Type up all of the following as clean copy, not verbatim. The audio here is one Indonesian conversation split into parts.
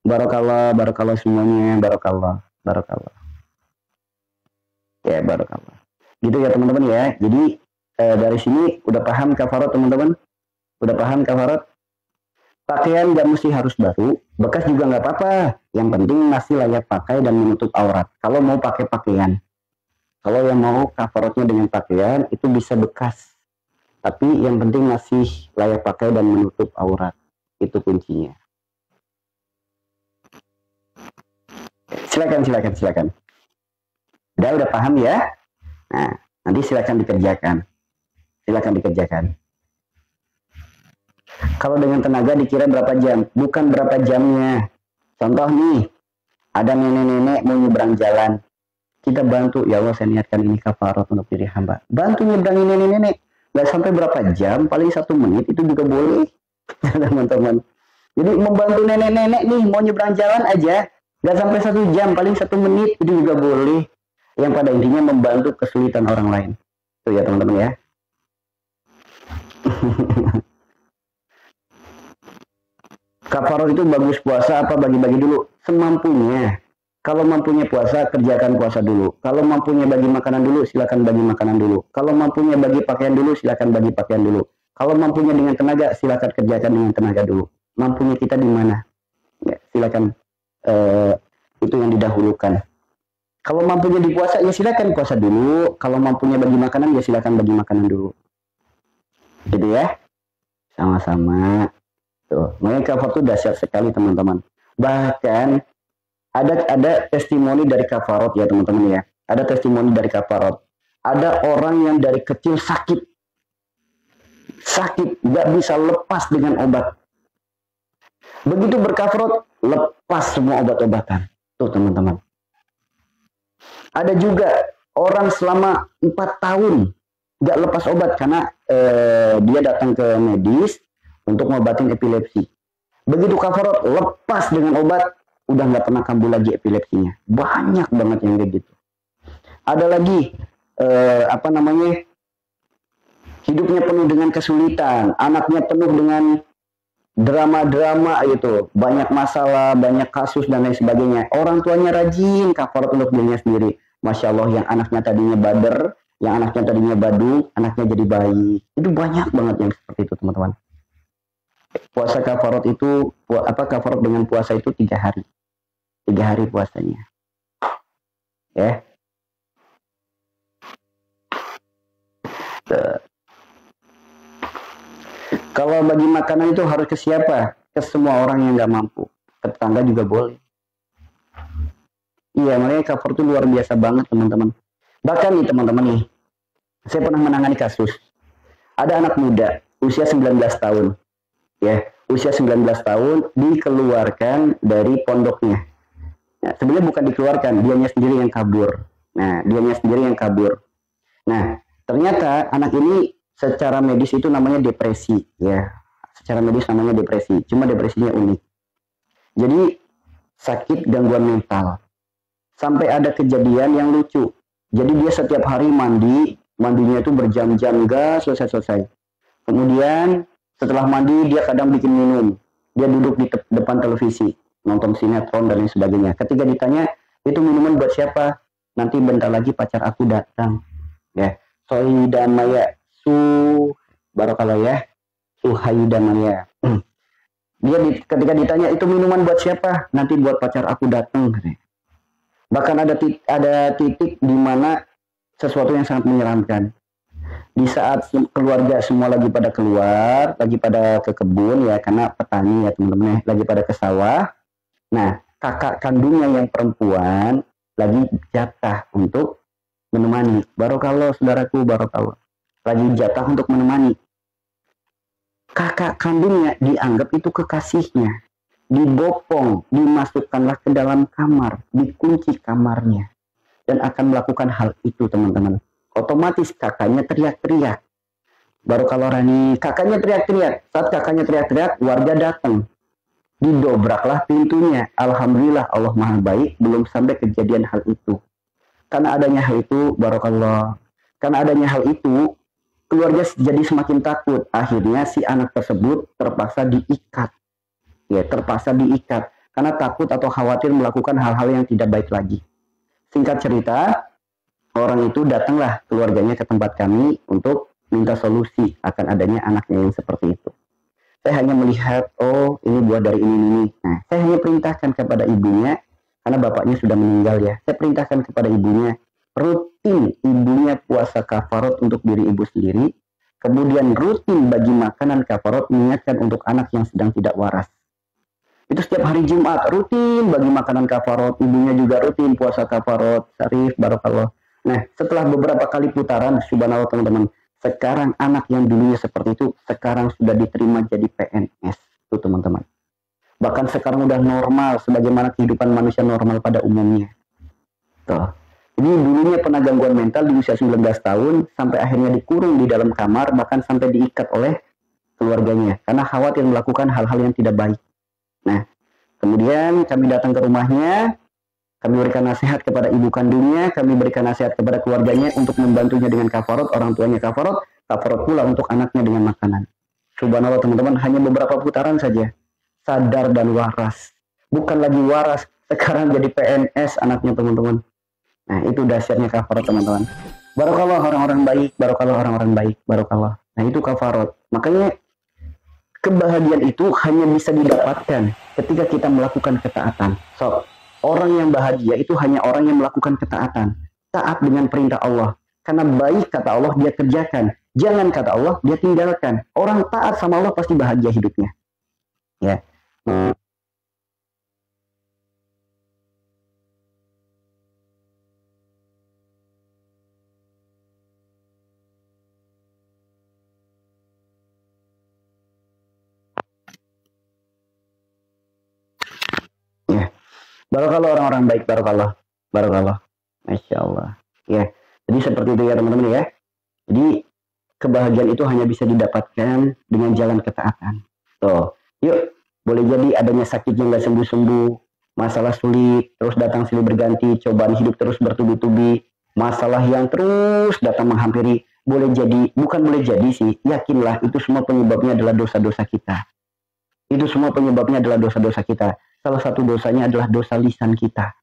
Barakallah, barakallah semuanya, barakallah, barakallah. Ya, barakallah. Gitu ya teman-teman ya. Jadi dari sini udah paham kafarat teman-teman? Udah paham kafarat? Pakaian nggak mesti harus baru, bekas juga nggak apa-apa. Yang penting masih layak pakai dan menutup aurat. Kalau mau pakai pakaian, kalau yang mau kafaratnya dengan pakaian itu bisa bekas, tapi yang penting masih layak pakai dan menutup aurat. Itu kuncinya. Silakan, silakan, silakan. Udah paham ya? Nah, nanti silakan dikerjakan. Silakan dikerjakan. Kalau dengan tenaga dikira berapa jam? Bukan berapa jamnya. Contoh nih, ada nenek-nenek mau nyebrang jalan. Kita bantu, ya Allah saya niatkan ini kafarat untuk diri hamba. Bantu nyebrangin nenek-nenek. Gak sampai berapa jam, paling 1 menit itu juga boleh. Teman-teman. Jadi membantu nenek-nenek nih, mau nyebrang jalan aja. Gak sampai 1 jam, paling 1 menit itu juga boleh. Yang pada intinya membantu kesulitan orang lain. Tuh ya teman-teman ya. Kafarat itu bagus puasa apa bagi-bagi dulu? Semampunya. Kalau mampunya puasa, kerjakan puasa dulu. Kalau mampunya bagi makanan dulu, silakan bagi makanan dulu. Kalau mampunya bagi pakaian dulu, silakan bagi pakaian dulu. Kalau mampunya dengan tenaga, silakan kerjakan dengan tenaga dulu. Mampunya kita di mana? Ya, silakan itu yang didahulukan. Kalau mampunya di puasa, ya silakan puasa dulu. Kalau mampunya bagi makanan, ya silakan bagi makanan dulu. Gitu ya. Sama-sama. Tuh, makanya kafarat itu dahsyat sekali teman-teman. Bahkan ada testimoni dari kafarat ya teman-teman ya. Ada testimoni dari kafarat. Ada orang yang dari kecil sakit, nggak bisa lepas dengan obat. Begitu berkafarat, lepas semua obat-obatan. Tuh teman-teman. Ada juga orang selama 4 tahun nggak lepas obat karena dia datang ke medis untuk ngobatin epilepsi. Begitu kafarat, lepas dengan obat, udah nggak pernah kambuh lagi epilepsinya. Banyak banget yang kayak gitu. Ada lagi, hidupnya penuh dengan kesulitan, anaknya penuh dengan drama-drama gitu, banyak masalah, banyak kasus dan lain sebagainya. Orang tuanya rajin kafarat untuk dirinya sendiri. Masya Allah, yang anaknya tadinya bader, yang anaknya tadinya badung, anaknya jadi baik. Itu banyak banget yang seperti itu teman-teman. Puasa kafarat itu kafarat dengan puasa itu 3 hari. 3 hari puasanya. Ya. Kalau bagi makanan itu harus ke siapa? Ke semua orang yang nggak mampu. Ke tetangga juga boleh. Iya, makanya kafarat itu luar biasa banget teman-teman. Bahkan nih teman-teman nih, saya pernah menangani kasus. Ada anak muda, usia 19 tahun. Ya, usia 19 tahun dikeluarkan dari pondoknya. Nah, sebenarnya bukan dikeluarkan, dianya sendiri yang kabur. Nah, ternyata anak ini secara medis itu namanya depresi, ya. Secara medis namanya depresi, cuma depresinya unik. Jadi sakit gangguan mental. Sampai ada kejadian yang lucu. Jadi dia setiap hari mandinya itu berjam-jam gak selesai-selesai. Kemudian setelah mandi dia kadang bikin minum. Dia duduk di depan televisi, nonton sinetron dan lain sebagainya. Ketika ditanya, itu minuman buat siapa? Nanti bentar lagi pacar aku datang. Ya, Sohida Maya, barakallah ya, Suhaida Maya. Dia ketika ditanya, itu minuman buat siapa? Nanti buat pacar aku datang. Bahkan ada titik di mana sesuatu yang sangat menyeramkan. Di saat keluarga semua lagi pada keluar, lagi pada ke kebun ya, karena petani ya teman-teman, lagi pada ke sawah. Nah, kakak kandungnya yang perempuan lagi jatah untuk menemani. Barokallah saudaraku, barokallah. Lagi jatah untuk menemani. Kakak kandungnya dianggap itu kekasihnya. Dibopong, dimasukkanlah ke dalam kamar, dikunci kamarnya. Dan akan melakukan hal itu teman-teman. Otomatis kakaknya teriak-teriak. Baru kalau Rani, kakaknya teriak-teriak. Saat kakaknya teriak-teriak, warga datang. Didobraklah pintunya. Alhamdulillah Allah Maha Baik, belum sampai kejadian hal itu. Karena adanya hal itu, barokallah. Karena adanya hal itu, keluarga jadi semakin takut. Akhirnya si anak tersebut terpaksa diikat. Ya, terpaksa diikat. karena takut atau khawatir melakukan hal-hal yang tidak baik lagi. Singkat cerita, orang itu datanglah keluarganya ke tempat kami untuk minta solusi akan adanya anaknya yang seperti itu. Saya hanya melihat, oh ini buah dari ini. Nah, saya hanya perintahkan kepada ibunya, karena bapaknya sudah meninggal ya. Saya perintahkan kepada ibunya, rutin ibunya puasa kafarot untuk diri ibu sendiri, kemudian rutin bagi makanan kafarot mengingatkan untuk anak yang sedang tidak waras. Itu setiap hari Jumat rutin bagi makanan kafarot, ibunya juga rutin puasa kafarot, syarif, barakallah. Nah, setelah beberapa kali putaran, subhanallah teman-teman, sekarang anak yang dulunya seperti itu, sekarang sudah diterima jadi PNS, tuh teman-teman. Bahkan sekarang udah normal, sebagaimana kehidupan manusia normal pada umumnya. Tuh. Ini dulunya pernah gangguan mental di usia 19 tahun, sampai akhirnya dikurung di dalam kamar, bahkan sampai diikat oleh keluarganya, karena khawatir melakukan hal-hal yang tidak baik. Nah, kemudian kami datang ke rumahnya, kami berikan nasihat kepada ibu kandungnya, kami berikan nasihat kepada keluarganya untuk membantunya dengan kafarot, orang tuanya kafarot pula untuk anaknya dengan makanan. Subhanallah teman-teman, hanya beberapa putaran saja, sadar dan waras. Bukan lagi waras, sekarang jadi PNS anaknya teman-teman. Nah, itu dahsyatnya kafarot teman-teman. Barakallah orang-orang baik, barakallah orang-orang baik, barakallah. Nah, itu kafarot. Makanya kebahagiaan itu hanya bisa didapatkan ketika kita melakukan ketaatan. So, orang yang bahagia itu hanya orang yang melakukan ketaatan. Taat dengan perintah Allah. Karena baik kata Allah dia kerjakan. Jangan kata Allah dia tinggalkan. Orang taat sama Allah pasti bahagia hidupnya. Ya. Barakallah orang-orang baik, barakallah. Barakallah. Masya Allah. Ya, jadi seperti itu ya teman-teman ya. Jadi kebahagiaan itu hanya bisa didapatkan dengan jalan ketaatan. Tuh, yuk, boleh jadi adanya sakit yang gak sembuh-sembuh, masalah sulit, terus datang silih berganti, cobaan hidup terus bertubi-tubi, masalah yang terus datang menghampiri, boleh jadi, bukan boleh jadi sih, yakinlah itu semua penyebabnya adalah dosa-dosa kita. Itu semua penyebabnya adalah dosa-dosa kita. Salah satu dosanya adalah dosa lisan kita.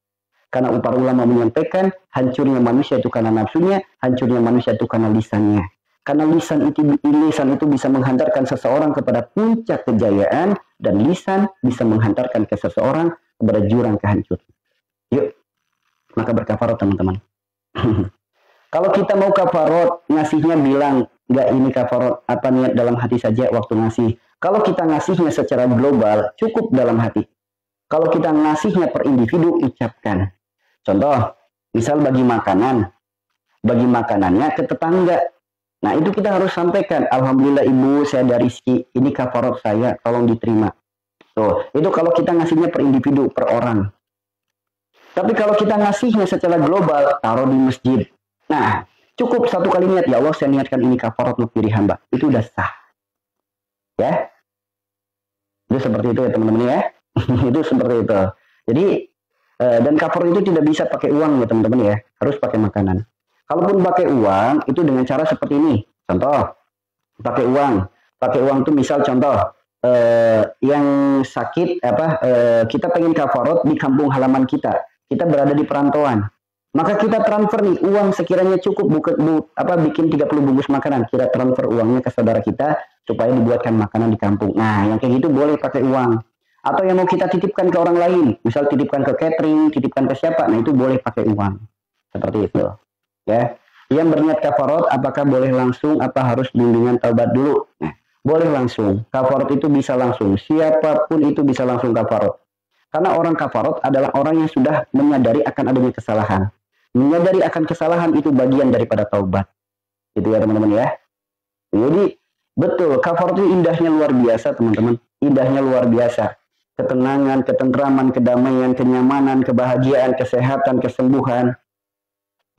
Karena para ulama menyampaikan, hancurnya manusia itu karena nafsunya, hancurnya manusia itu karena lisannya. Karena lisan itu bisa menghantarkan seseorang kepada puncak kejayaan, dan lisan bisa menghantarkan ke seseorang kepada jurang kehancuran. Yuk, maka berkafarot teman-teman. Kalau kita mau kafarot, ngasihnya bilang, enggak ini kafarot, apa niat dalam hati saja waktu ngasih. Kalau kita ngasihnya secara global, cukup dalam hati. Kalau kita ngasihnya per individu, ucapkan. Contoh, misal bagi makanannya ke tetangga. Nah, itu kita harus sampaikan, alhamdulillah ibu, saya ada rizki, ini kafarot saya, tolong diterima. Tuh, itu kalau kita ngasihnya per individu, per orang. Tapi kalau kita ngasihnya secara global, taruh di masjid. Nah, cukup satu kali niat, ya Allah saya niatkan ini kafarot untuk diri hamba. Itu udah sah. Ya. Itu seperti itu ya teman-teman ya. Itu seperti itu. Jadi, dan kafarot itu tidak bisa pakai uang ya teman-teman ya. Harus pakai makanan. Kalaupun pakai uang, itu dengan cara seperti ini. Contoh, pakai uang. Pakai uang itu misal contoh, yang sakit, kita pengen kafarot di kampung halaman kita. Kita berada di perantauan. Maka kita transfer nih uang sekiranya cukup bikin 30 bungkus makanan. Kita transfer uangnya ke saudara kita supaya dibuatkan makanan di kampung. Nah, yang kayak gitu boleh pakai uang. Atau yang mau kita titipkan ke orang lain, misal titipkan ke catering, titipkan ke siapa, nah itu boleh pakai uang. Seperti itu. Ya. Yang berniat kafarot, apakah boleh langsung, apa harus bimbingan taubat dulu? Nah, boleh langsung. Kafarot itu bisa langsung. Siapapun itu bisa langsung kafarot. Karena orang kafarot adalah orang yang sudah menyadari akan adanya kesalahan. Menyadari akan kesalahan itu bagian daripada taubat. Itu ya teman-teman ya. Jadi betul, kafarot itu indahnya luar biasa teman-teman. Indahnya luar biasa. Ketenangan, ketentraman, kedamaian, kenyamanan, kebahagiaan, kesehatan, kesembuhan.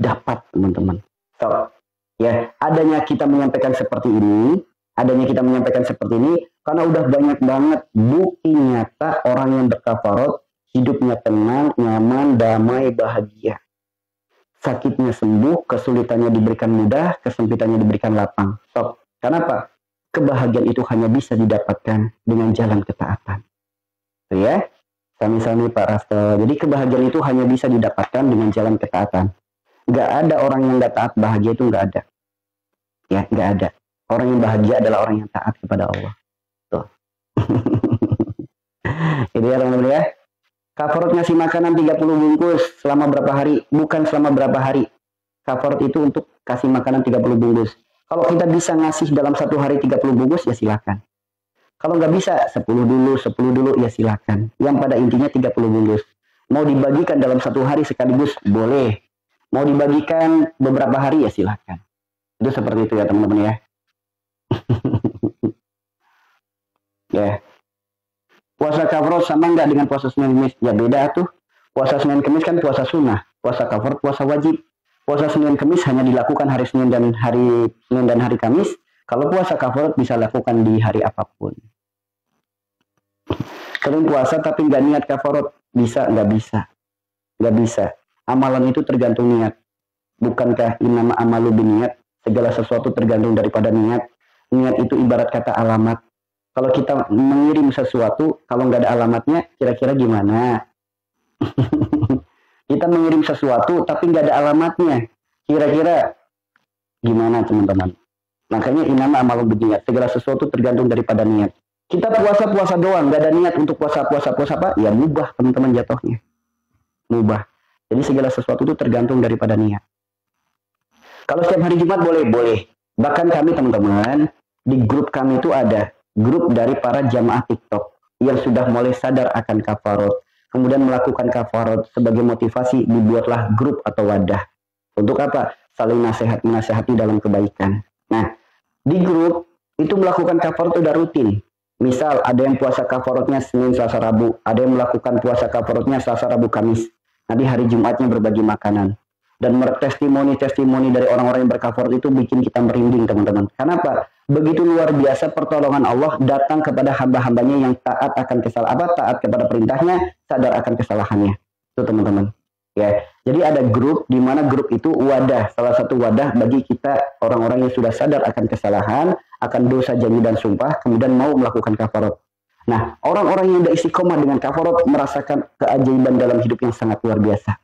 Dapat teman-teman. So, ya, adanya kita menyampaikan seperti ini, karena udah banyak banget bukti nyata orang yang berkafarot, hidupnya tenang, nyaman, damai, bahagia. Sakitnya sembuh, kesulitannya diberikan mudah, kesempitannya diberikan lapang. So, kenapa? Kebahagiaan itu hanya bisa didapatkan dengan jalan ketaatan. Ya. Sami-sami Pak Rasto. Jadi kebahagiaan itu hanya bisa didapatkan dengan jalan ketaatan. Nggak ada orang yang nggak taat bahagia, itu nggak ada. Ya, nggak ada. Orang yang bahagia adalah orang yang taat kepada Allah. Tuh. Itu ya teman-teman ya. Kafarat ngasih makanan 30 bungkus selama berapa hari? Bukan selama berapa hari. Kafarat itu untuk kasih makanan 30 bungkus. Kalau kita bisa ngasih dalam satu hari 30 bungkus, ya silakan. Kalau nggak bisa, 10 dulu, ya silakan. Yang pada intinya 30 bungkus. Mau dibagikan dalam satu hari sekaligus, boleh. Mau dibagikan beberapa hari, ya silakan. Itu seperti itu ya teman-teman ya. Ya. Puasa kafarat sama nggak dengan puasa Senin Kemis? Ya beda tuh. Puasa Senin Kemis kan puasa sunnah. Puasa kafarat puasa wajib. Puasa Senin Kemis hanya dilakukan hari Senin dan hari Kamis. Kalau puasa kafarat bisa lakukan di hari apapun. Kalian puasa tapi nggak niat kafarat, bisa? Nggak bisa. Nggak bisa. Amalan itu tergantung niat. Bukankah innama amalu biniat? Segala sesuatu tergantung daripada niat. Niat itu ibarat kata alamat. Kalau kita mengirim sesuatu, kalau nggak ada alamatnya, kira-kira gimana? Kita mengirim sesuatu tapi nggak ada alamatnya, kira-kira gimana teman-teman? Makanya innama amalu biniat. Segala sesuatu tergantung daripada niat. Kita puasa doang, nggak ada niat untuk puasa apa? Ya mubah teman-teman jatuhnya. Mubah. Jadi segala sesuatu itu tergantung daripada niat. Kalau setiap hari Jumat boleh. Bahkan kami teman-teman, di grup kami itu ada grup dari para jamaah TikTok yang sudah mulai sadar akan kafarat. Kemudian melakukan kafarat sebagai motivasi, dibuatlah grup atau wadah. Untuk apa? Saling menasehati dalam kebaikan. Nah, di grup itu melakukan kafarat udah rutin. Misal ada yang puasa kafaratnya Senin, Selasa, Rabu. Ada yang melakukan puasa kafaratnya Selasa, Rabu, Kamis. Nanti hari Jumatnya berbagi makanan. Dan testimoni dari orang-orang yang berkafarat itu bikin kita merinding teman-teman. Kenapa? Begitu luar biasa pertolongan Allah datang kepada hamba-hambanya yang taat akan taat kepada perintahnya, sadar akan kesalahannya. Itu teman-teman. Ya, jadi ada grup di mana grup itu wadah, salah satu wadah bagi kita orang-orang yang sudah sadar akan kesalahan, akan dosa janji dan sumpah, kemudian mau melakukan kafarat. Nah, orang-orang yang sudah istiqomah dengan kafarat merasakan keajaiban dalam hidup yang sangat luar biasa.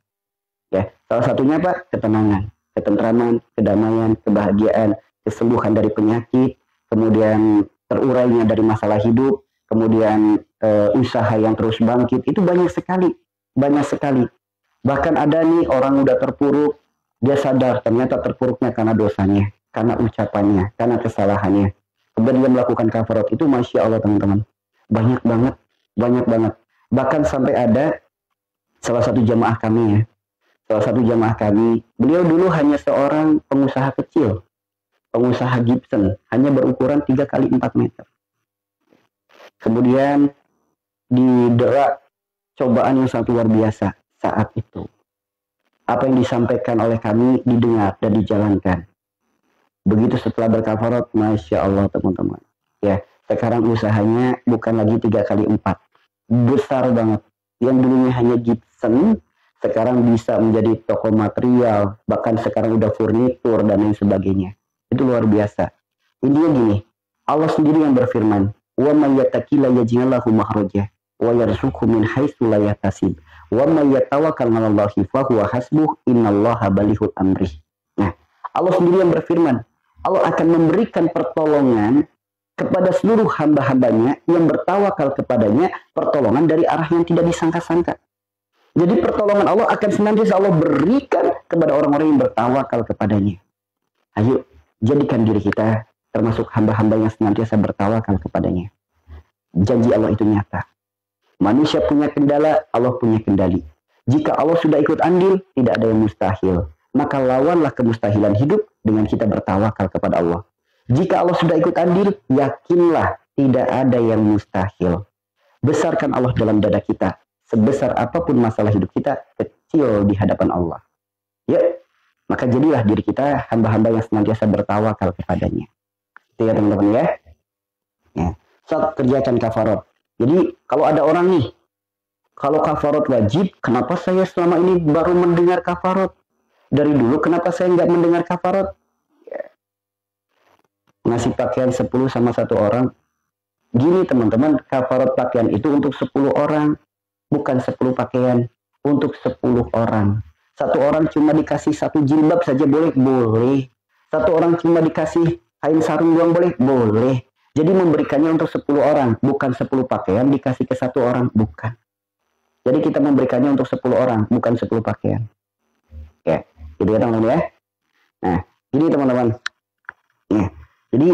Ya, salah satunya apa? Ketenangan, ketentraman, kedamaian, kebahagiaan, kesembuhan dari penyakit, kemudian terurainya dari masalah hidup, kemudian usaha yang terus bangkit. Itu banyak sekali. Bahkan ada nih orang udah terpuruk, dia sadar ternyata terpuruknya karena dosanya, karena ucapannya, karena kesalahannya. Kemudian dia melakukan kafarat. Itu Masya Allah teman-teman. Banyak banget. Bahkan sampai ada salah satu jamaah kami, beliau dulu hanya seorang pengusaha kecil, pengusaha Gibson, hanya berukuran 3 kali 4 meter. Kemudian didera cobaan yang sangat luar biasa saat itu. Apa yang disampaikan oleh kami didengar dan dijalankan. Begitu setelah berkafarat, Masya Allah teman-teman. Ya, sekarang usahanya bukan lagi 3 kali 4. Besar banget. Yang dulunya hanya Gibson, sekarang bisa menjadi toko material, bahkan sekarang udah furnitur dan lain sebagainya. Itu luar biasa. Intinya gini, Allah sendiri yang berfirman, "Wa may yattaqilla yaj'al lahu makhraja wa yarzuqhu min haitsu la yahtasib. Wa may yatawakkal 'alallahi fa huwa hasbuh, innallaha balighul amrih." Nah, Allah sendiri yang berfirman, Allah akan memberikan pertolongan kepada seluruh hamba-hambanya yang bertawakal kepadanya, pertolongan dari arah yang tidak disangka-sangka. Jadi pertolongan Allah akan senantiasa Allah berikan kepada orang-orang yang bertawakal kepadanya. Ayo, jadikan diri kita termasuk hamba-hamba yang senantiasa bertawakal kepadanya. Janji Allah itu nyata. Manusia punya kendala, Allah punya kendali. Jika Allah sudah ikut andil, tidak ada yang mustahil. Maka lawanlah kemustahilan hidup dengan kita bertawakal kepada Allah. Jika Allah sudah ikut andil, yakinlah tidak ada yang mustahil. Besarkan Allah dalam dada kita. Sebesar apapun masalah hidup kita, kecil di hadapan Allah. Ya, maka jadilah diri kita hamba-hamba yang senantiasa bertawakal kepadanya. Itu ya teman-teman ya. So, kerjakan kafarat. Jadi kalau ada orang nih, kalau kafarat wajib, kenapa saya selama ini baru mendengar kafarat? Dari dulu kenapa saya nggak mendengar kafarat? Ya. Ngasih pakaian 10 sama 1 orang. Gini teman-teman, kafarat pakaian itu untuk 10 orang. bukan 10 pakaian, untuk 10 orang. Satu orang cuma dikasih 1 jilbab saja boleh? Boleh. Satu orang cuma dikasih kain sarung doang boleh? Boleh. Jadi memberikannya untuk 10 orang, bukan 10 pakaian dikasih ke 1 orang, bukan. Jadi kita memberikannya untuk 10 orang, bukan 10 pakaian. Ya, gitu ya teman-teman ya. Nah, ini teman-teman. Ya, jadi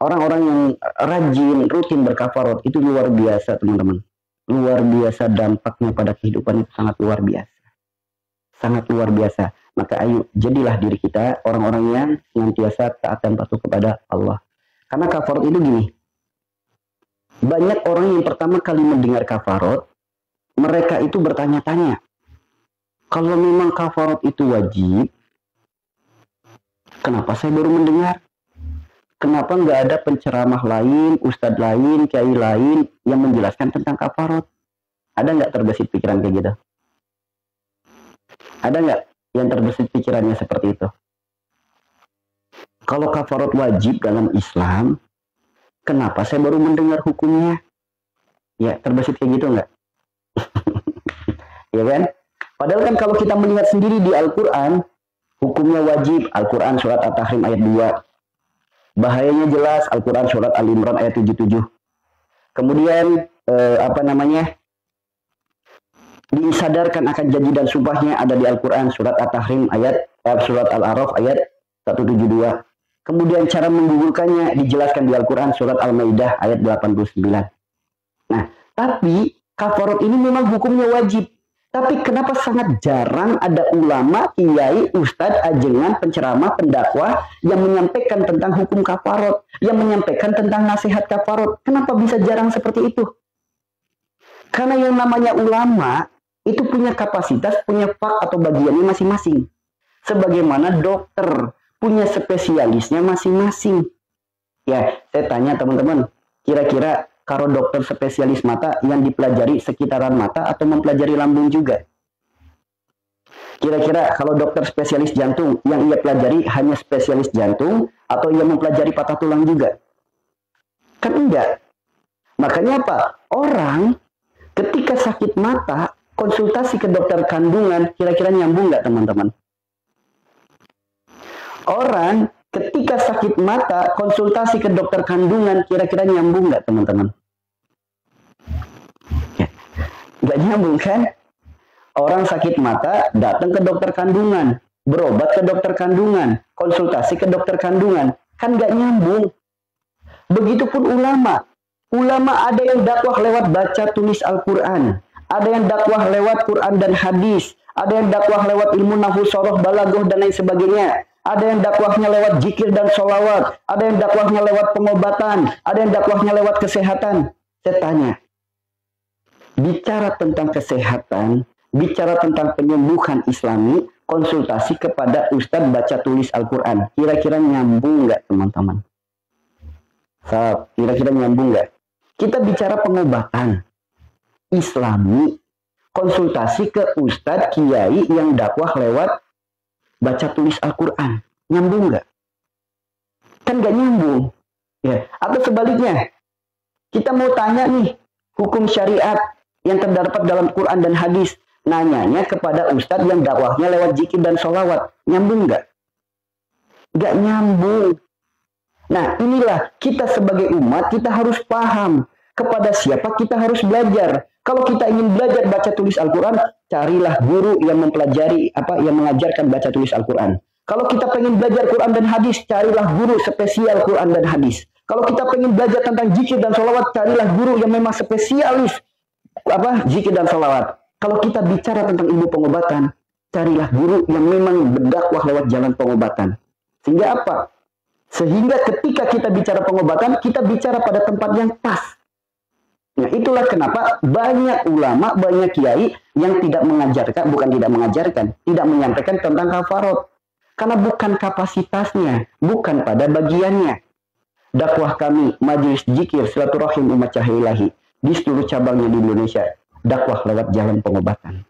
orang-orang yang rajin, rutin berkafarot itu luar biasa teman-teman. Luar biasa dampaknya pada kehidupan itu sangat luar biasa. Sangat luar biasa. Maka ayo, jadilah diri kita orang-orang yang senantiasa taat dan patuh kepada Allah. Karena kafarot itu gini. Banyak orang yang pertama kali mendengar kafarot, mereka itu bertanya-tanya. Kalau memang kafarot itu wajib, kenapa saya baru mendengar? Kenapa nggak ada penceramah lain, ustadz lain, kiai lain yang menjelaskan tentang kafarot? Ada nggak terbesit pikiran kayak gitu? Ada nggak yang terbesit pikirannya seperti itu? Kalau kafarot wajib dalam Islam, kenapa saya baru mendengar hukumnya? Ya, terbesit kayak gitu nggak? Ya kan? Padahal kan kalau kita melihat sendiri di Al-Quran, hukumnya wajib. Al-Quran surat At-Tahrim ayat 2. Bahayanya jelas, Al-Quran surat Al-Imran ayat 77. Kemudian, disadarkan akan janji dan sumpahnya ada di Al-Quran surat At-Tahrim surat Al-A'raf ayat 172. Kemudian cara menggugurkannya dijelaskan di Al-Quran surat Al-Maidah ayat 89. Nah, tapi kafarot ini memang hukumnya wajib. Tapi kenapa sangat jarang ada ulama, kiai, ustadz, ajengan, penceramah, pendakwah yang menyampaikan tentang hukum kafarot, yang menyampaikan tentang nasihat kafarot? Kenapa bisa jarang seperti itu? Karena yang namanya ulama itu punya kapasitas, punya fak atau bagiannya masing-masing. Sebagaimana dokter punya spesialisnya masing-masing. Ya, saya tanya teman-teman, kira-kira kalau dokter spesialis mata yang dipelajari sekitaran mata atau mempelajari lambung juga? Kira-kira kalau dokter spesialis jantung yang ia pelajari hanya spesialis jantung atau ia mempelajari patah tulang juga? Kan enggak. Makanya apa? Orang ketika sakit mata konsultasi ke dokter kandungan, kira-kira nyambung nggak teman-teman? Orang ketika sakit mata konsultasi ke dokter kandungan, kira-kira nyambung nggak teman-teman? Ya, nggak nyambung kan? Orang sakit mata datang ke dokter kandungan, berobat ke dokter kandungan, konsultasi ke dokter kandungan, kan nggak nyambung. Begitupun ulama. Ulama ada yang dakwah lewat baca tulis Al-Quran, ada yang dakwah lewat Quran dan hadis, ada yang dakwah lewat ilmu nahwu, soroh, balagoh dan lain sebagainya. Ada yang dakwahnya lewat zikir dan sholawat, ada yang dakwahnya lewat pengobatan, ada yang dakwahnya lewat kesehatan. Saya tanya, bicara tentang kesehatan, bicara tentang penyembuhan Islami, konsultasi kepada ustadz baca tulis Al-Quran, kira-kira nyambung nggak teman-teman? Kira-kira nyambung nggak? Kita bicara pengobatan Islami, konsultasi ke ustadz kiai yang dakwah lewat baca tulis Al-Quran, nyambung nggak? Kan nggak nyambung. Ya. Atau sebaliknya, kita mau tanya nih, hukum syariat yang terdapat dalam Quran dan hadis, nanyanya kepada ustadz yang dakwahnya lewat zikir dan sholawat, nyambung nggak? Nggak nyambung. Nah, inilah kita sebagai umat, kita harus paham kepada siapa kita harus belajar. Kalau kita ingin belajar baca tulis Al-Quran, carilah guru yang mempelajari yang mengajarkan baca tulis Al-Quran. Kalau kita pengen belajar Quran dan hadis, carilah guru spesial Quran dan hadis. Kalau kita pengen belajar tentang zikir dan sholawat, carilah guru yang memang spesialis zikir dan sholawat. Kalau kita bicara tentang ilmu pengobatan, carilah guru yang memang berdakwah lewat jalan pengobatan. Sehingga apa? Sehingga ketika kita bicara pengobatan, kita bicara pada tempat yang pas. Nah, itulah kenapa banyak ulama, banyak kiai yang tidak mengajarkan, tidak menyampaikan tentang kafarot. Karena bukan kapasitasnya, bukan pada bagiannya. Dakwah kami, Majelis Zikir Silaturahim Umat Cahaya Ilahi, di seluruh cabangnya di Indonesia, dakwah lewat jalan pengobatan.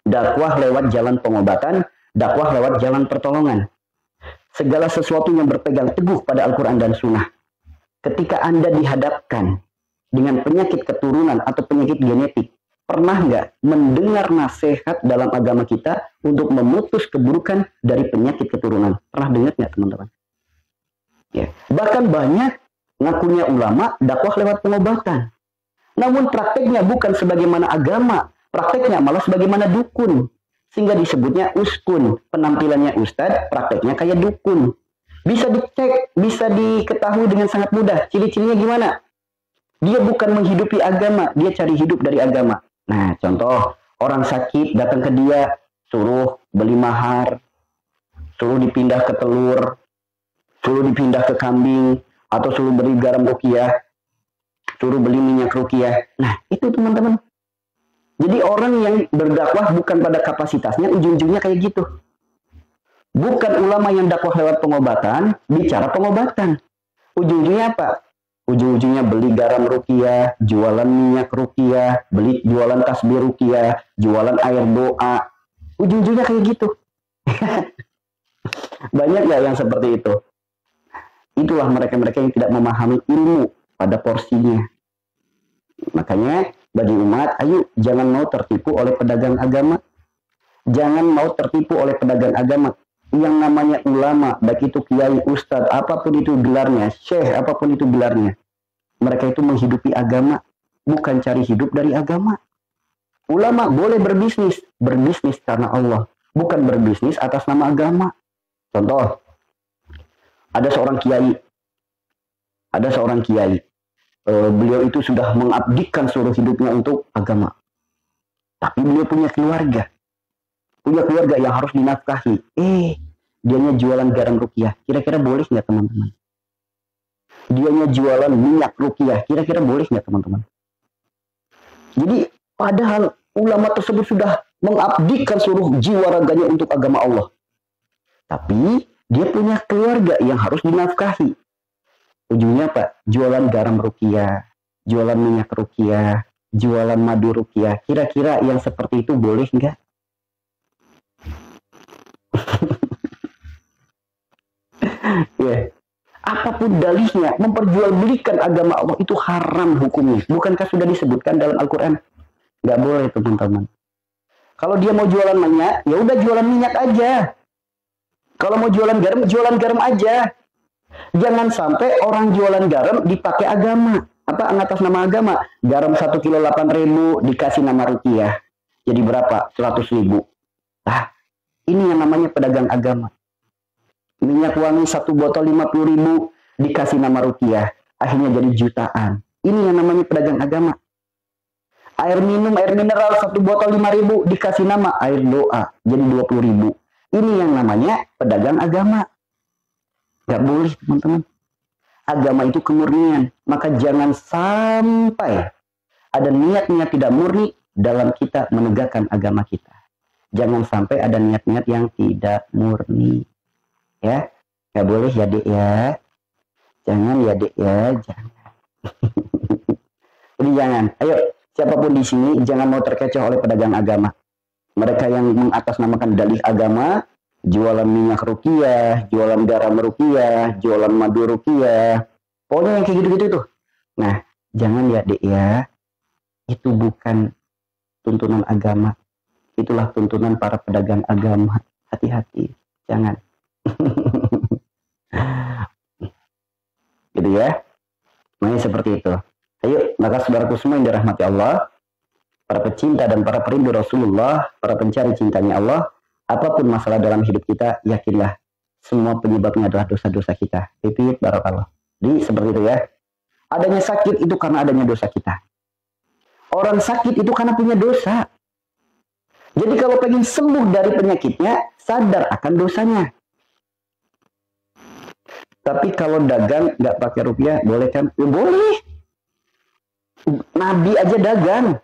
Dakwah lewat jalan pengobatan, dakwah lewat jalan pertolongan. Segala sesuatu yang berpegang teguh pada Al-Quran dan Sunnah. Ketika Anda dihadapkan dengan penyakit keturunan atau penyakit genetik, pernah nggak mendengar nasihat dalam agama kita untuk memutus keburukan dari penyakit keturunan? Pernah dengar nggak teman-teman? Ya. Bahkan banyak ngakunya ulama dakwah lewat pengobatan. Namun prakteknya bukan sebagaimana agama, prakteknya malah sebagaimana dukun. Sehingga disebutnya uskun. Penampilannya ustadz, prakteknya kayak dukun. Bisa dicek, bisa diketahui dengan sangat mudah. Ciri-cirinya gimana? Dia bukan menghidupi agama, dia cari hidup dari agama. Nah, contoh, orang sakit datang ke dia, suruh beli mahar, suruh dipindah ke telur, suruh dipindah ke kambing, atau suruh beli garam ruqyah, suruh beli minyak ruqyah. Nah, itu teman-teman. Jadi orang yang berdakwah bukan pada kapasitasnya, ujung-ujungnya kayak gitu. Bukan ulama yang dakwah lewat pengobatan, bicara pengobatan. Ujung-ujungnya apa? Ujung-ujungnya beli garam ruqyah, jualan minyak ruqyah, jualan tasbih ruqyah, jualan air doa. Ujung-ujungnya kayak gitu. Banyak nggak yang seperti itu? Itulah mereka-mereka yang tidak memahami ilmu pada porsinya. Makanya bagi umat, ayo jangan mau tertipu oleh pedagang agama. Jangan mau tertipu oleh pedagang agama. Yang namanya ulama, baik itu kiai, ustadz, apapun itu gelarnya, syekh, apapun itu gelarnya. Mereka itu menghidupi agama, bukan cari hidup dari agama. Ulama boleh berbisnis karena Allah, bukan berbisnis atas nama agama. Contoh, ada seorang kiai, beliau itu sudah mengabdikan seluruh hidupnya untuk agama. Tapi beliau punya keluarga yang harus dinafkahi. Dianya jualan garam ruqyah, kira-kira boleh nggak teman-teman? Dianya jualan minyak ruqyah, kira-kira boleh nggak teman-teman? Jadi padahal ulama tersebut sudah mengabdikan seluruh jiwa raganya untuk agama Allah. Tapi dia punya keluarga yang harus dinafkahi. Ujungnya apa? Jualan garam ruqyah, jualan minyak ruqyah, jualan madu ruqyah. Kira-kira yang seperti itu boleh nggak? Ya. Apapun dalihnya, memperjualbelikan agama Allah itu haram hukumnya. Bukankah sudah disebutkan dalam Al-Quran? Nggak boleh teman-teman. Kalau dia mau jualan minyak, ya udah jualan minyak aja. Kalau mau jualan garam aja. Jangan sampai orang jualan garam dipakai agama. Apa atas nama agama? Garam 1 kilo 8.000 dikasih nama ruqyah. Jadi berapa? 100.000. Nah, ini yang namanya pedagang agama. Minyak wangi 1 botol 50.000 dikasih nama ruqyah. Akhirnya jadi jutaan. Ini yang namanya pedagang agama. Air mineral 1 botol 5.000 dikasih nama air doa. Jadi 20.000. Ini yang namanya pedagang agama. Gak boleh teman-teman. Agama itu kemurnian. Maka jangan sampai ada niat-niat tidak murni dalam kita menegakkan agama kita. Jangan sampai ada niat-niat yang tidak murni. Ya, gak boleh ya dek ya. Jangan ya dek ya, jangan. Jadi jangan. Ayo, siapapun di sini jangan mau terkecoh oleh pedagang agama. Mereka yang mengatasnamakan dalih agama, jualan minyak ruqyah, jualan garam ruqyah, jualan madu ruqyah. Pokoknya yang kayak gitu-gitu tuh. Nah, jangan ya dek ya. Itu bukan tuntunan agama. Itulah tuntunan para pedagang agama. Hati-hati. Jangan. Gitu ya. Makanya seperti itu. Ayo, maka saudaraku semua yang dirahmati Allah, para pecinta dan para perindu Rasulullah, para pencari cintanya Allah, apapun masalah dalam hidup kita, yakinlah semua penyebabnya adalah dosa-dosa kita. Pipit barakallah. Jadi seperti itu ya. Adanya sakit itu karena adanya dosa kita. Orang sakit itu karena punya dosa. Jadi kalau pengen sembuh dari penyakitnya, sadar akan dosanya. Tapi kalau dagang nggak pakai ruqyah, boleh kan? Ya boleh. Nabi aja dagang.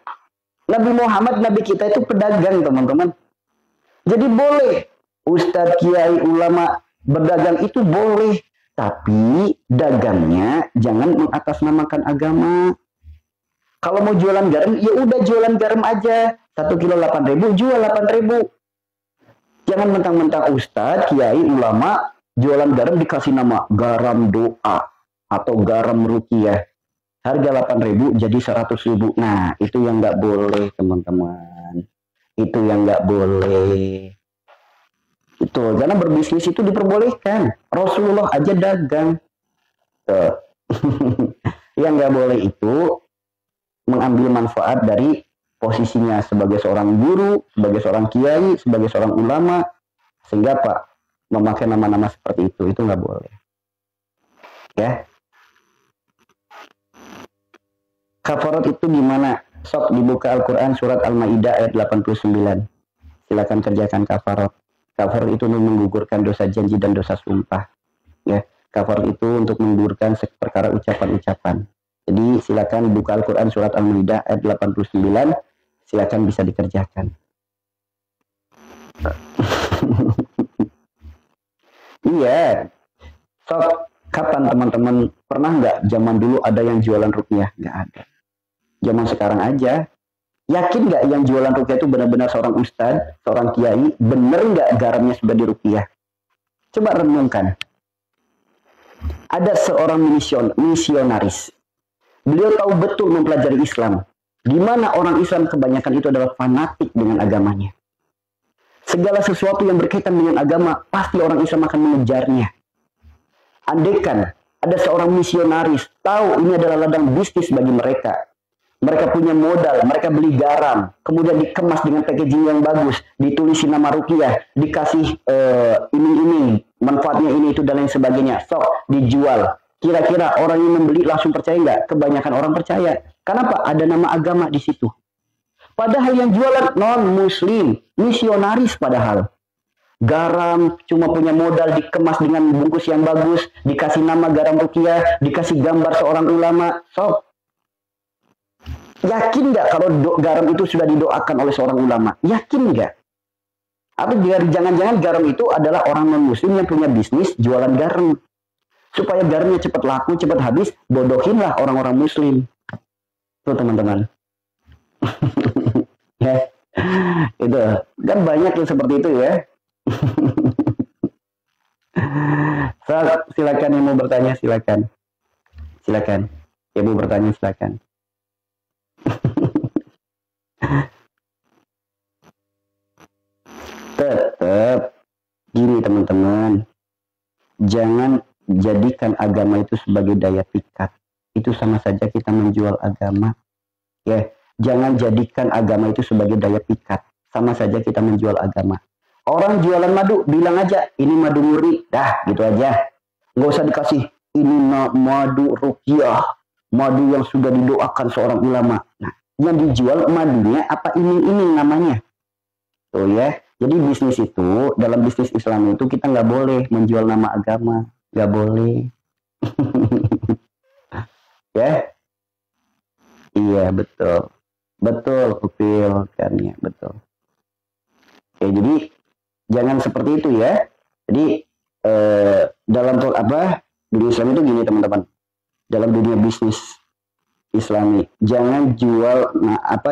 Nabi Muhammad, Nabi kita itu pedagang teman-teman. Jadi boleh. Ustadz, kiai, ulama berdagang itu boleh. Tapi dagangnya jangan mengatasnamakan agama. Kalau mau jualan garam, ya udah jualan garam aja. 1 kilo 8.000, jual 8.000. Jangan mentang-mentang ustadz, kiai, ulama, jualan garam dikasih nama garam doa atau garam ruqyah. harga 8.000 jadi 100.000. Nah, itu yang nggak boleh, teman-teman. Itu yang nggak boleh. Itu karena berbisnis itu diperbolehkan. Rasulullah aja dagang. Tuh. Yang nggak boleh itu mengambil manfaat dari posisinya sebagai seorang guru, sebagai seorang kiai, sebagai seorang ulama, sehingga Pak memakai nama-nama seperti itu nggak boleh. Ya. Kafarat itu gimana? Sok dibuka Al-Quran surat Al-Ma'idah ayat 89. Silakan kerjakan kafarat. Kafarat itu menggugurkan dosa janji dan dosa sumpah. Ya, kafarat itu untuk menggugurkan perkara ucapan-ucapan. Jadi silakan buka Al-Quran surat Al-Ma'idah ayat 89. Silakan bisa dikerjakan. Iya. Sok, kapan teman-teman pernah nggak zaman dulu ada yang jualan rupiah? Nggak ada. Zaman sekarang aja. Yakin nggak yang jualan rupiah itu benar-benar seorang ustadz, seorang kiai? Bener nggak garamnya sudah di rupiah? Coba renungkan. Ada seorang misionaris. Beliau tahu betul mempelajari Islam. Di mana orang Islam kebanyakan itu adalah fanatik dengan agamanya. Segala sesuatu yang berkaitan dengan agama, pasti orang Islam akan mengejarnya. Andaikan ada seorang misionaris, tahu ini adalah ladang bisnis bagi mereka. Mereka punya modal, mereka beli garam, kemudian dikemas dengan packaging yang bagus, ditulis nama rupiah, dikasih ini, manfaatnya ini, itu, dan lain sebagainya. Sok, dijual. Kira-kira orang yang membeli langsung percaya nggak? Kebanyakan orang percaya. Kenapa? Ada nama agama di situ. Padahal yang jualan non-muslim, misionaris padahal. Garam cuma punya modal, dikemas dengan bungkus yang bagus, dikasih nama garam rupiah, dikasih gambar seorang ulama. Sok. Yakin nggak kalau garam itu sudah didoakan oleh seorang ulama? Yakin nggak? Atau jangan-jangan garam itu adalah orang non-muslim yang punya bisnis jualan garam. Supaya garamnya cepat laku, cepat habis, bodohinlah orang-orang muslim. Tuh teman-teman. Ya, itu kan banyak yang seperti itu ya. Silakan yang mau bertanya, silakan. Silakan. Yang mau bertanya, silakan. Tetap gini teman-teman, jangan jadikan agama itu sebagai daya pikat. Itu sama saja kita menjual agama. Ya, jangan jadikan agama itu sebagai daya pikat. Sama saja kita menjual agama. Orang jualan madu, bilang aja ini madu murni, dah gitu aja. Nggak usah dikasih ini madu ruqyah, madu yang sudah didoakan seorang ulama. Nah, yang dijual madunya apa ini namanya. Tuh ya. Jadi bisnis itu, dalam bisnis Islam itu kita nggak boleh menjual nama agama. Nggak boleh. Ya. Iya, betul. Betul, Upil. Kan ya, betul. Oke, jadi jangan seperti itu ya. Jadi dalam dunia Islam itu gini teman-teman. Dalam dunia bisnis Islami, jangan jual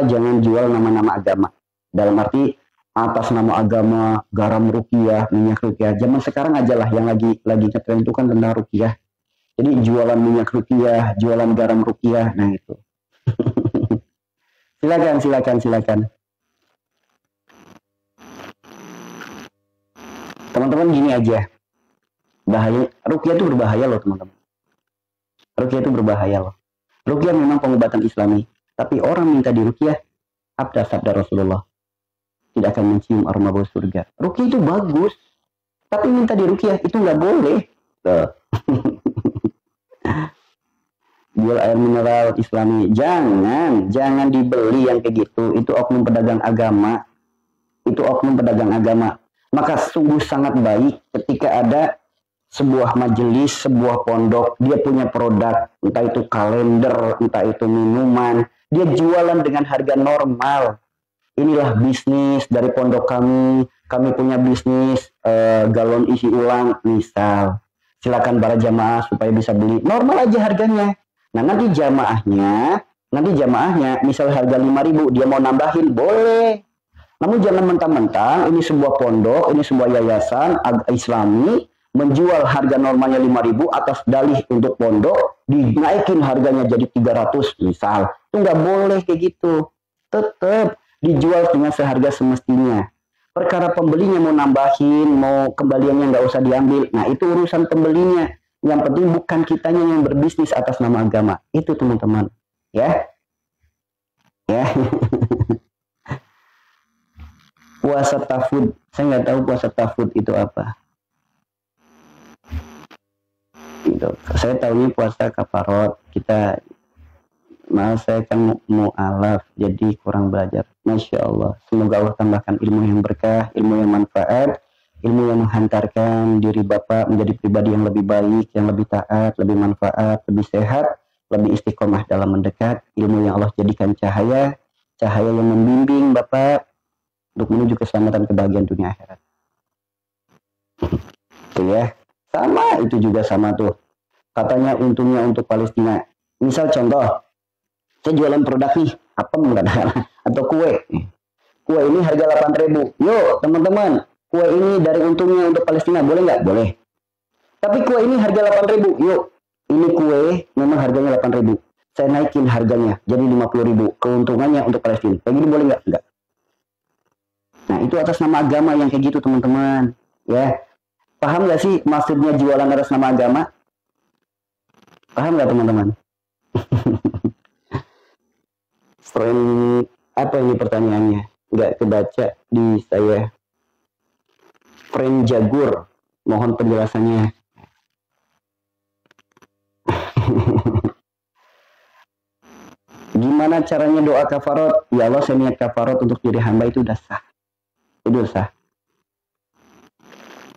jangan jual nama-nama agama. Dalam arti atas nama agama, garam ruqyah, minyak ruqyah. Zaman sekarang aja lah yang lagi ngetren itu kan tentang ruqyah. Jadi jualan minyak ruqyah, jualan garam ruqyah, nah itu. Silakan. Teman-teman gini aja. Bahaya, ruqyah itu berbahaya loh teman-teman. Ruqyah itu berbahaya loh. Ruqyah memang pengobatan Islami, tapi orang minta di ruqyah, sabda Rasulullah, tidak akan mencium aroma bau surga. Ruqyah itu bagus, tapi minta di ruqyah itu nggak boleh. Jual air mineral Islami, jangan dibeli yang kayak gitu. Itu oknum pedagang agama. Maka sungguh sangat baik ketika ada sebuah majelis, sebuah pondok, dia punya produk, entah itu kalender, entah itu minuman, dia jualan dengan harga normal. Inilah bisnis dari pondok kami punya bisnis galon isi ulang, misal. Silakan para jamaah supaya bisa beli, normal aja harganya. Nah nanti jamaahnya misal harga 5.000, dia mau nambahin, boleh. Namun jangan mentang-mentang ini sebuah pondok, ini sebuah yayasan Islami, menjual harga normalnya 5.000 atas dalih untuk pondok, dinaikin harganya jadi 300 misal. Itu nggak boleh kayak gitu. Tetap dijual dengan seharga semestinya. Perkara pembelinya mau nambahin, mau kembaliannya nggak usah diambil. Nah, itu urusan pembelinya. Yang penting bukan kitanya yang berbisnis atas nama agama. Itu teman-teman. Ya. Ya. Puasa tafud. Saya nggak tahu puasa tafud itu apa. Gitu. Saya tahunya puasa kafarot. Saya kan mu'alaf, jadi kurang belajar. Masya Allah. Semoga Allah tambahkan ilmu yang berkah, ilmu yang manfaat, ilmu yang menghantarkan diri Bapak menjadi pribadi yang lebih baik, yang lebih taat, lebih manfaat, lebih sehat, lebih istiqomah dalam mendekat. Ilmu yang Allah jadikan cahaya yang membimbing Bapak untuk menuju keselamatan kebahagiaan dunia akhirat. Itu ya. Sama, itu juga sama tuh. Katanya untungnya untuk Palestina. Misal contoh, saya jualan produk nih, apem atau kue. Kue ini harga 8.000. Yuk teman-teman, kue ini dari untungnya untuk Palestina, boleh nggak? Boleh. Tapi kue ini harga 8.000. Yuk, ini kue memang harganya 8.000. Saya naikin harganya jadi 50.000. Keuntungannya untuk Palestina. Kayak gini boleh nggak? Enggak. Nah, itu atas nama agama yang kayak gitu teman-teman. Ya, paham nggak sih maksudnya jualan atas nama agama? Paham nggak teman-teman? Friend, apa ini pertanyaannya? Nggak kebaca di saya. Friend Jagur, mohon penjelasannya. Gimana caranya doa kafarot? Ya Allah, saya niat kafarot untuk diri hamba, itu udah sah. Itu sah.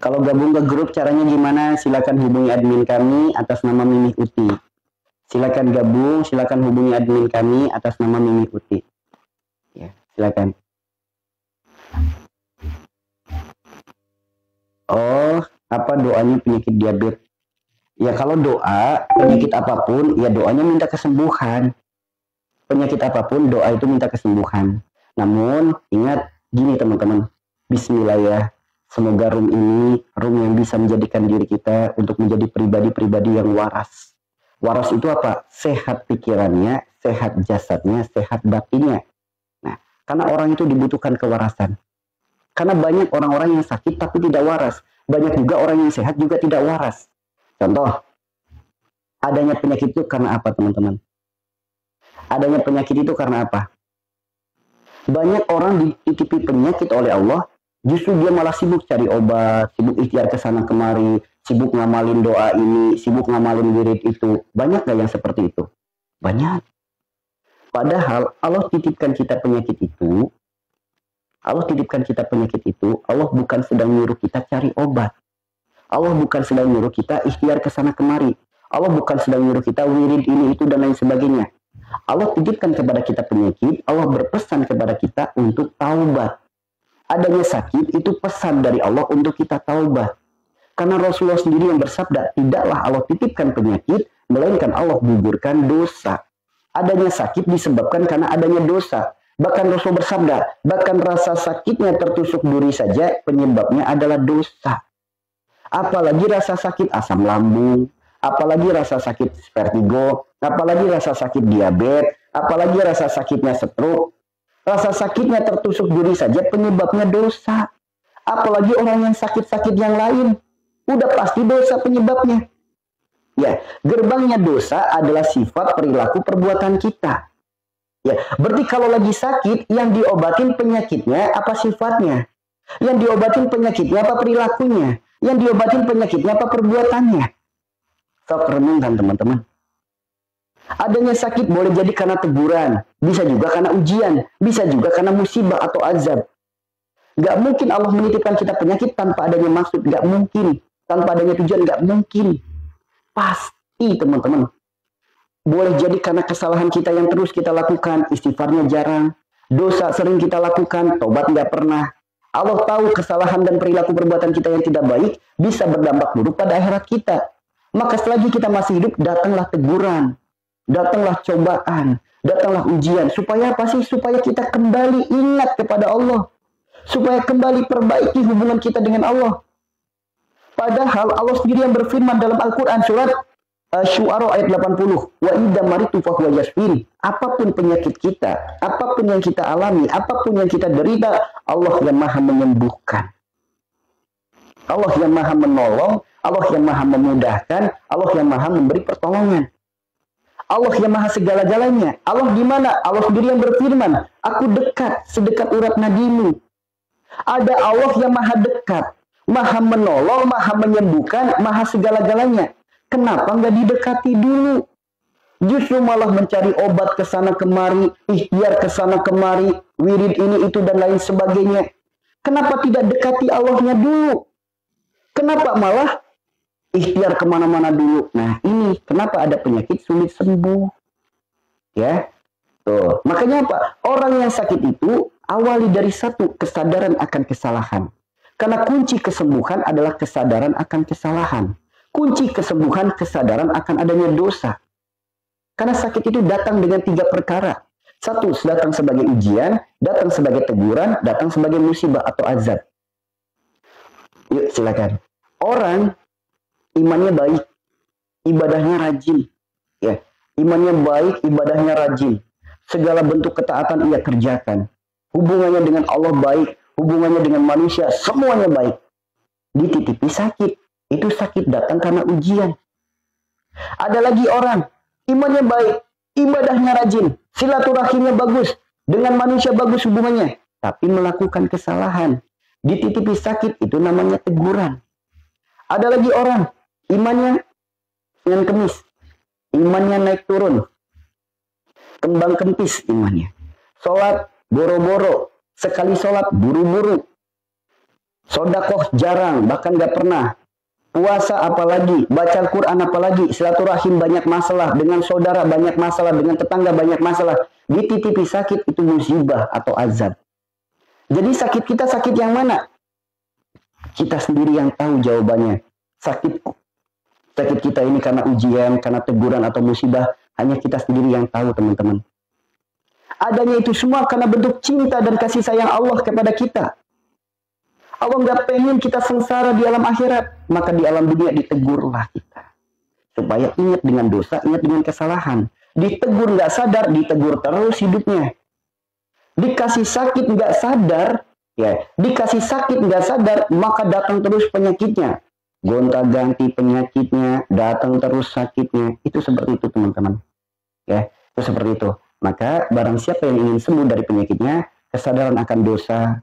Kalau gabung ke grup caranya gimana? Silakan hubungi admin kami atas nama Mimi Uti. Silakan gabung, silakan hubungi admin kami atas nama Mimi Uti. Ya, silakan. Oh, apa doanya penyakit diabetes? Ya kalau doa, penyakit apapun, ya doanya minta kesembuhan. Penyakit apapun, doa itu minta kesembuhan. Namun, ingat, gini teman-teman. Bismillah ya. Semoga room ini, room yang bisa menjadikan diri kita untuk menjadi pribadi-pribadi yang waras. Waras itu apa? Sehat pikirannya, sehat jasadnya, sehat batinnya. Nah, karena orang itu dibutuhkan kewarasan. Karena banyak orang-orang yang sakit tapi tidak waras. Banyak juga orang yang sehat juga tidak waras. Contoh, adanya penyakit itu karena apa teman-teman? Adanya penyakit itu karena apa? Banyak orang dititipi penyakit oleh Allah, justru dia malah sibuk cari obat, sibuk ikhtiar ke sana kemari, sibuk ngamalin doa ini, sibuk ngamalin wirid itu. Banyak gak yang seperti itu? Banyak. Padahal Allah titipkan kita penyakit itu, Allah bukan sedang nyuruh kita cari obat. Allah bukan sedang nyuruh kita ikhtiar ke sana kemari. Allah bukan sedang nyuruh kita wirid ini, itu, dan lain sebagainya. Allah titipkan kepada kita penyakit, Allah berpesan kepada kita untuk taubat. Adanya sakit itu pesan dari Allah untuk kita taubat. Karena Rasulullah sendiri yang bersabda, tidaklah Allah titipkan penyakit, melainkan Allah gugurkan dosa. Adanya sakit disebabkan karena adanya dosa. Bahkan Rasul bersabda, bahkan rasa sakitnya tertusuk duri saja penyebabnya adalah dosa. Apalagi rasa sakit asam lambung, apalagi rasa sakit vertigo, apalagi rasa sakit diabetes, apalagi rasa sakitnya stroke. Rasa sakitnya tertusuk duri saja penyebabnya dosa. Apalagi orang yang sakit-sakit yang lain, udah pasti dosa penyebabnya. Ya, gerbangnya dosa adalah sifat perilaku perbuatan kita. Ya, berarti kalau lagi sakit, yang diobatin penyakitnya apa sifatnya? Yang diobatin penyakitnya apa perilakunya? Yang diobatin penyakitnya apa perbuatannya? Sok renungkan teman-teman. Adanya sakit boleh jadi karena teguran, bisa juga karena ujian, bisa juga karena musibah atau azab. Gak mungkin Allah menitipkan kita penyakit tanpa adanya maksud, gak mungkin. Tanpa adanya tujuan, gak mungkin. Pasti teman-teman. Boleh jadi karena kesalahan kita yang terus kita lakukan, istighfarnya jarang, dosa sering kita lakukan, tobat gak pernah. Allah tahu kesalahan dan perilaku perbuatan kita yang tidak baik bisa berdampak buruk pada akhirat kita. Maka selagi kita masih hidup, datanglah teguran, datanglah cobaan, datanglah ujian. Supaya apa sih? Supaya kita kembali ingat kepada Allah. Supaya kembali perbaiki hubungan kita dengan Allah. Padahal Allah sendiri yang berfirman dalam Al-Quran surat Syu'ara ayat 80. Wa idza maritu fa huwa yashfin. Apapun penyakit kita, apapun yang kita alami, apapun yang kita derita, Allah yang Maha menyembuhkan. Allah yang Maha menolong, Allah yang Maha memudahkan, Allah yang Maha memberi pertolongan. Allah yang Maha segala-galanya. Allah di mana? Allah sendiri yang berfirman, aku dekat, sedekat urat nadimu. Ada Allah yang Maha dekat, Maha menolong, Maha menyembuhkan, Maha segala-galanya. Kenapa nggak didekati dulu? Justru malah mencari obat ke sana kemari, ikhtiar ke sana kemari, wirid ini itu dan lain sebagainya. Kenapa tidak dekati Allahnya dulu? Kenapa malah ikhtiar kemana-mana dulu? Nah ini kenapa ada penyakit sulit sembuh? Ya, tuh. Makanya apa? Orang yang sakit itu awali dari satu kesadaran akan kesalahan. Karena kunci kesembuhan adalah kesadaran akan kesalahan. Kunci kesembuhan kesadaran akan adanya dosa. Karena sakit itu datang dengan 3 perkara. Satu, datang sebagai ujian, datang sebagai teguran, datang sebagai musibah atau azab. Yuk silakan. Orang imannya baik, ibadahnya rajin. Ya, imannya baik, ibadahnya rajin. Segala bentuk ketaatan ia kerjakan. Hubungannya dengan Allah baik, hubungannya dengan manusia, semuanya baik. Dititipi sakit. Itu sakit datang karena ujian. Ada lagi orang, imannya baik, ibadahnya rajin, silaturahimnya bagus, dengan manusia bagus hubungannya, tapi melakukan kesalahan. Dititipi sakit, itu namanya teguran. Ada lagi orang, imannya dengan kemis, imannya naik turun, kembang kempis imannya. Sholat boro-boro, sekali sholat buru-buru, sodakoh jarang, bahkan gak pernah. Puasa apalagi, baca Quran apalagi, silaturahim banyak masalah, dengan saudara banyak masalah, dengan tetangga banyak masalah. Dititipi sakit itu musibah atau azab. Jadi sakit kita sakit yang mana? Kita sendiri yang tahu jawabannya. Sakit kita ini karena ujian, karena teguran atau musibah, hanya kita sendiri yang tahu teman-teman. Adanya itu semua karena bentuk cinta dan kasih sayang Allah kepada kita. Allah nggak pengen kita sengsara di alam akhirat, maka di alam dunia ditegurlah kita. Supaya ingat dengan dosa, ingat dengan kesalahan. Ditegur nggak sadar, ditegur terus hidupnya. Dikasih sakit nggak sadar, ya, dikasih sakit nggak sadar, maka datang terus penyakitnya. Gonta-ganti penyakitnya, datang terus sakitnya. Itu seperti itu teman-teman. Ya, itu seperti itu. Maka barang siapa yang ingin sembuh dari penyakitnya, kesadaran akan dosa,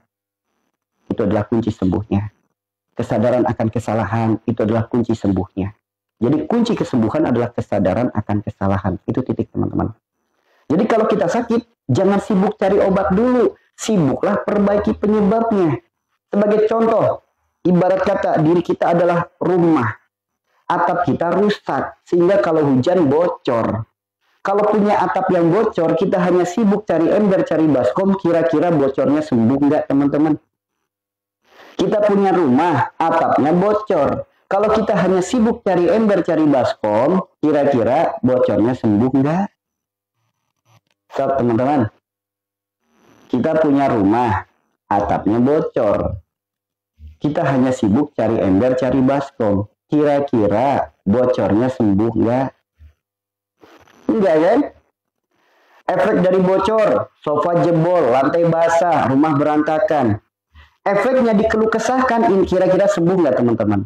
itu adalah kunci sembuhnya. Kesadaran akan kesalahan, itu adalah kunci sembuhnya. Jadi kunci kesembuhan adalah kesadaran akan kesalahan. Itu titik teman-teman. Jadi kalau kita sakit, jangan sibuk cari obat dulu. Sibuklah perbaiki penyebabnya. Sebagai contoh, ibarat kata diri kita adalah rumah. Atap kita rusak, sehingga kalau hujan bocor. Kalau punya atap yang bocor, kita hanya sibuk cari ember, cari baskom, kira-kira bocornya sembuh nggak teman-teman? Kita punya rumah, atapnya bocor. Kalau kita hanya sibuk cari ember, cari baskom, kira-kira bocornya sembuh nggak? So, teman-teman. Kita punya rumah, atapnya bocor. Kita hanya sibuk cari ember, cari baskom. Kira-kira bocornya sembuh nggak? Enggak kan? Efek dari bocor, sofa jebol, lantai basah, rumah berantakan. Efeknya dikeluh kesahkan, kira-kira sembuh nggak teman-teman?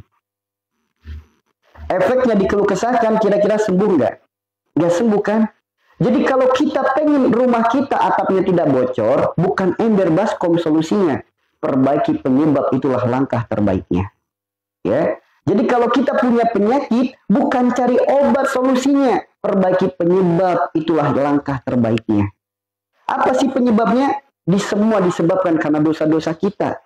Efeknya dikeluh kesahkan, kira-kira sembuh nggak? Nggak sembuh kan? Jadi kalau kita pengen rumah kita atapnya tidak bocor, bukan ember baskom solusinya. Perbaiki penyebab, itulah langkah terbaiknya. Ya. Jadi kalau kita punya penyakit, bukan cari obat solusinya. Perbaiki penyebab, itulah langkah terbaiknya. Apa sih penyebabnya? Semua disebabkan karena dosa-dosa kita.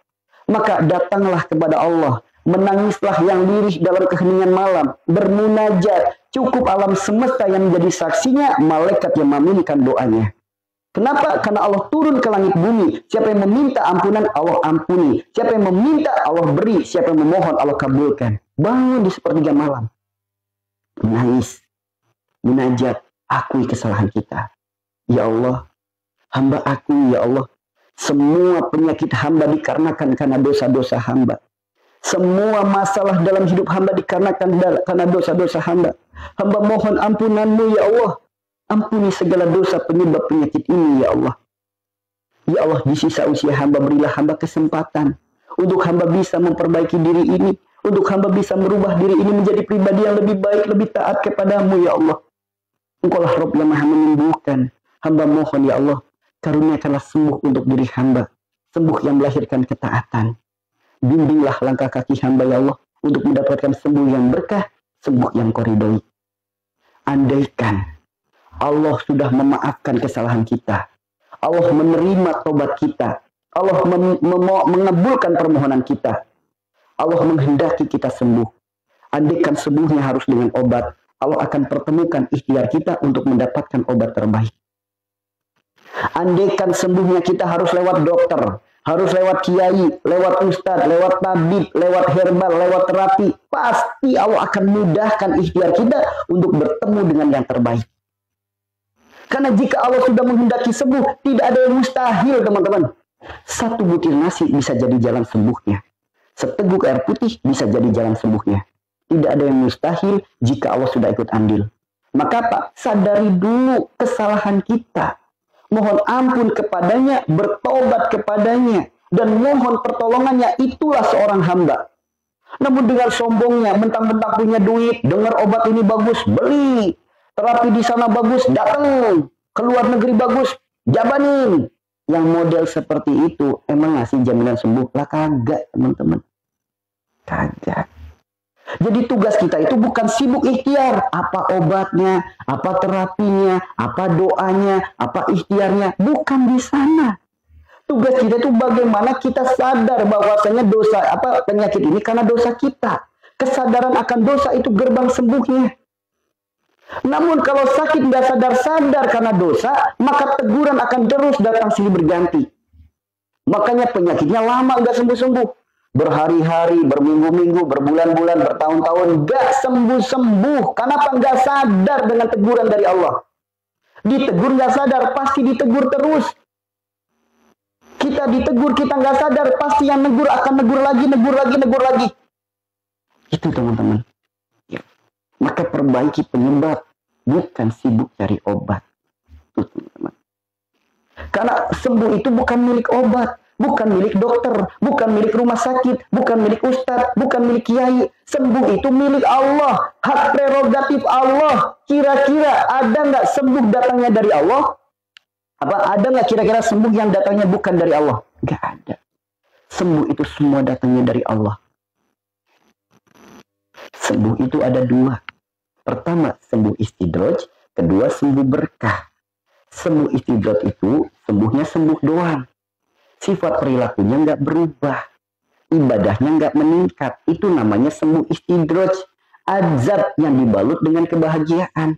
Maka datanglah kepada Allah. Menangislah yang lirih dalam keheningan malam. Bermunajat. Cukup alam semesta yang menjadi saksinya. Malaikat yang mengaminkan doanya. Kenapa? Karena Allah turun ke langit bumi. Siapa yang meminta ampunan, Allah ampuni. Siapa yang meminta, Allah beri. Siapa yang memohon, Allah kabulkan. Bangun di sepertiga malam. Menangis. Munajat. Akui kesalahan kita. Ya Allah. Hamba akui, ya Allah. Semua penyakit hamba dikarenakan karena dosa-dosa hamba. Semua masalah dalam hidup hamba dikarenakan karena dosa-dosa hamba. Hamba mohon ampunan-Mu ya Allah. Ampuni segala dosa penyebab penyakit ini ya Allah. Ya Allah, di sisa usia hamba berilah hamba kesempatan untuk hamba bisa memperbaiki diri ini, untuk hamba bisa merubah diri ini menjadi pribadi yang lebih baik, lebih taat kepadamu ya Allah. Engkaulah Rabb yang maha menyembuhkan. Hamba mohon ya Allah, karuniakanlah sembuh untuk diri hamba, sembuh yang melahirkan ketaatan. Bimbinglah langkah kaki hamba ya Allah untuk mendapatkan sembuh yang berkah, sembuh yang Kau ridhoi. Andaikan Allah sudah memaafkan kesalahan kita, Allah menerima tobat kita, Allah mengabulkan permohonan kita, Allah menghendaki kita sembuh. Andaikan sembuhnya harus dengan obat, Allah akan pertemukan ikhtiar kita untuk mendapatkan obat terbaik. Andaikan sembuhnya kita harus lewat dokter, harus lewat kiai, lewat ustadz, lewat tabib, lewat herbal, lewat terapi, pasti Allah akan mudahkan ikhtiar kita untuk bertemu dengan yang terbaik. Karena jika Allah sudah menghendaki sembuh, tidak ada yang mustahil, teman-teman. Satu butir nasi bisa jadi jalan sembuhnya. Seteguk air putih bisa jadi jalan sembuhnya. Tidak ada yang mustahil jika Allah sudah ikut andil. Maka Pak, sadari dulu kesalahan kita. Mohon ampun kepadanya, bertobat kepadanya, dan mohon pertolongannya. Itulah seorang hamba. Namun dengan sombongnya, mentang-mentang punya duit, dengar obat ini bagus, beli. Terapi di sana bagus, datang. Keluar negeri bagus, jabanin. Yang model seperti itu, emang ngasih jaminan sembuh? Lah kagak, teman-teman. Kagak. Jadi tugas kita itu bukan sibuk ikhtiar. Apa obatnya, apa terapinya, apa doanya, apa ikhtiarnya. Bukan di sana. Tugas kita itu bagaimana kita sadar bahwasanya dosa, penyakit ini karena dosa kita. Kesadaran akan dosa itu gerbang sembuhnya. Namun kalau sakit nggak sadar-sadar karena dosa, maka teguran akan terus datang silih berganti. Makanya penyakitnya lama nggak sembuh-sembuh. Berhari-hari, berminggu-minggu, berbulan-bulan, bertahun-tahun, gak sembuh-sembuh. Kenapa? Gak sadar dengan teguran dari Allah. Ditegur gak sadar, pasti ditegur terus. Kita ditegur, kita gak sadar, pasti yang negur akan negur lagi. Itu teman-teman. Ya. Maka perbaiki penyebab, bukan sibuk cari obat. Itu teman-teman. Karena sembuh itu bukan milik obat. Bukan milik dokter, bukan milik rumah sakit, bukan milik ustadz, bukan milik kiai. Sembuh itu milik Allah, hak prerogatif Allah. Kira-kira ada nggak sembuh datangnya dari Allah? Ada nggak kira-kira sembuh yang datangnya bukan dari Allah? Nggak ada. Sembuh itu semua datangnya dari Allah. Sembuh itu ada dua. Pertama, sembuh istidraj. Kedua, sembuh berkah. Sembuh istidraj itu sembuhnya sembuh doang. Sifat perilakunya nggak berubah, ibadahnya nggak meningkat. Itu namanya sembuh istidraj, azab yang dibalut dengan kebahagiaan.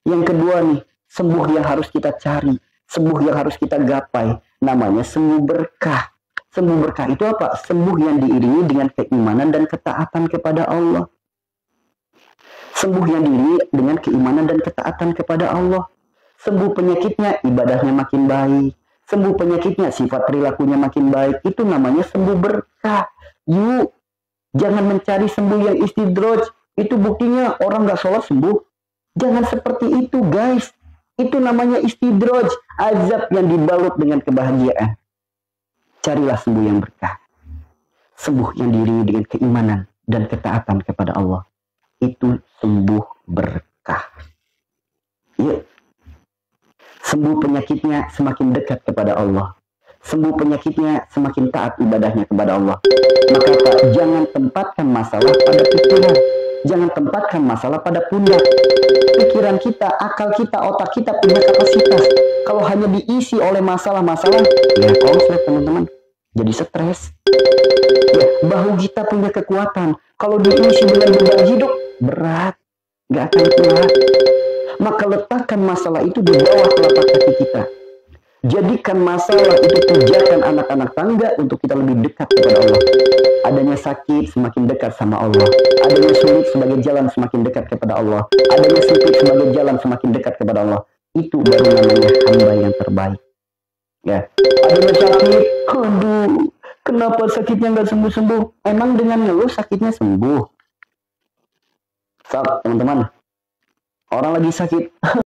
Yang kedua nih, sembuh yang harus kita cari, sembuh yang harus kita gapai, namanya sembuh berkah. Sembuh berkah itu apa? Sembuh yang diiringi dengan keimanan dan ketaatan kepada Allah. Sembuh yang diiringi dengan keimanan dan ketaatan kepada Allah. Sembuh penyakitnya, ibadahnya makin baik. Sembuh penyakitnya, sifat perilakunya makin baik. Itu namanya sembuh berkah. Yuk, jangan mencari sembuh yang istidraj. Itu buktinya orang gak sholat sembuh. Jangan seperti itu guys. Itu namanya istidraj. Azab yang dibalut dengan kebahagiaan. Carilah sembuh yang berkah. Sembuh yang diiringi dengan keimanan dan ketaatan kepada Allah. Itu sembuh berkah. Yuk. Sembuh penyakitnya semakin dekat kepada Allah. Sembuh penyakitnya semakin taat ibadahnya kepada Allah. Maka Pak, jangan tempatkan masalah pada pikiran. Jangan tempatkan masalah pada pundak. Pikiran kita, akal kita, otak kita punya kapasitas. Kalau hanya diisi oleh masalah-masalah, ya konslet teman-teman. Jadi stres. Ya, bahu kita punya kekuatan. Kalau diisi dengan beban hidup, berat. Gak akan kuat. Maka letakkan masalah itu di bawah telapak kaki kita. Jadikan masalah itu pijakan anak-anak tangga untuk kita lebih dekat kepada Allah. Adanya sakit semakin dekat sama Allah. Adanya sulit sebagai jalan semakin dekat kepada Allah. Adanya sempit sebagai jalan semakin dekat kepada Allah. Itu baru namanya hamba yang terbaik. Ya. Adanya sakit, aduh, Kenapa sakitnya nggak sembuh-sembuh? Emang dengan ngeluh sakitnya sembuh? Saat teman-teman, orang lagi sakit